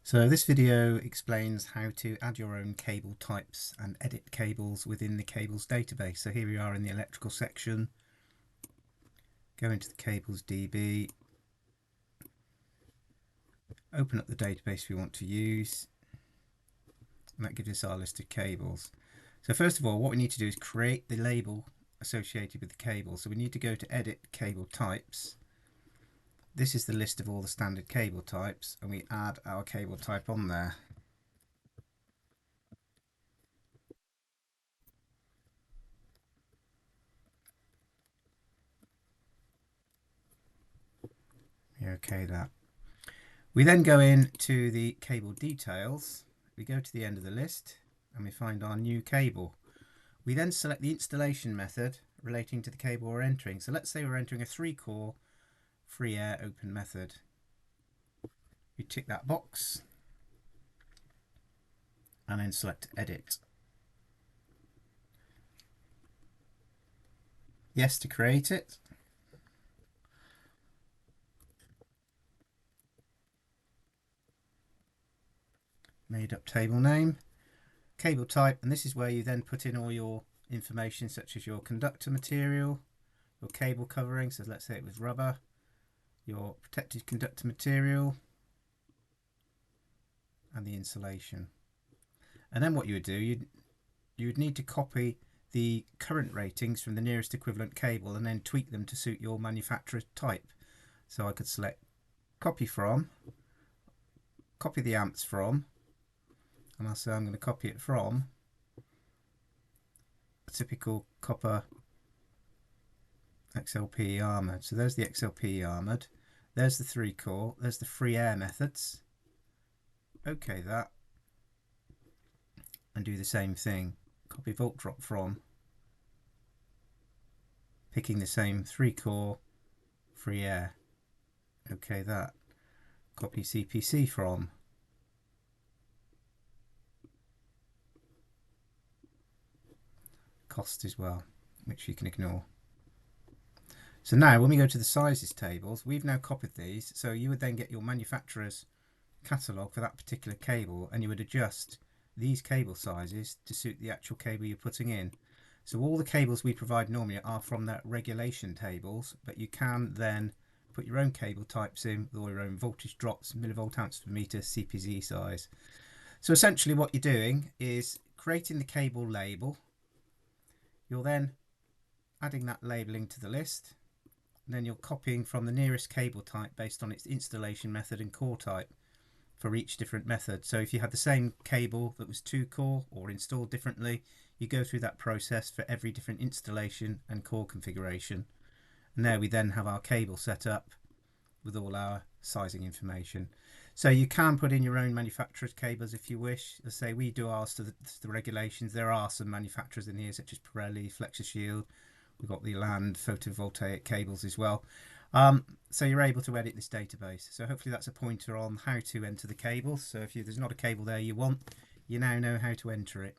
So this video explains how to add your own cable types and edit cables within the cables database. So here we are in the electrical section. Go into the cables DB, open up the database we want to use, and that gives us our list of cables. So first of all, what we need to do is create the label associated with the cable. So we need to go to edit cable types. This is the list of all the standard cable types, and we add our cable type on there. Okay, that. We then go into the cable details. We go to the end of the list and we find our new cable. We then select the installation method relating to the cable we're entering. So let's say we're entering a 3-core free air open method. We tick that box and then select edit. Yes to create it. Made up table name, cable type, and this is where you then put in all your information such as your conductor material, your cable covering, so let's say it was rubber, your protected conductor material, and the insulation. And then what you would do, you would need to copy the current ratings from the nearest equivalent cable and then tweak them to suit your manufacturer type. So I could select copy from, copy the amps from, and I'll say I'm going to copy it from a typical copper XLPE armoured. So there's the XLPE armoured, there's the 3-core, there's the free air methods. Okay, that, and do the same thing. Copy volt drop from, picking the same 3-core free air. Okay, that. Copy CPC from, cost as well, which you can ignore. So now when we go to the sizes tables, we've now copied these, so you would then get your manufacturer's catalogue for that particular cable, and you would adjust these cable sizes to suit the actual cable you're putting in. So all the cables we provide normally are from that regulation tables, but you can then put your own cable types in with all your own voltage drops, millivolt amps per meter, CPZ size. So essentially what you're doing is creating the cable label. You're then adding that labeling to the list, and then you're copying from the nearest cable type based on its installation method and core type for each different method. So if you had the same cable that was 2-core or installed differently, you go through that process for every different installation and core configuration. And there we then have our cable set up with all our sizing information. So you can put in your own manufacturer's cables if you wish. As I say, we do ours to the regulations. There are some manufacturers in here such as Pirelli, FlexiShield. We've got the Land photovoltaic cables as well. So you're able to edit this database. So hopefully that's a pointer on how to enter the cables. So if there's not a cable there you want, you now know how to enter it.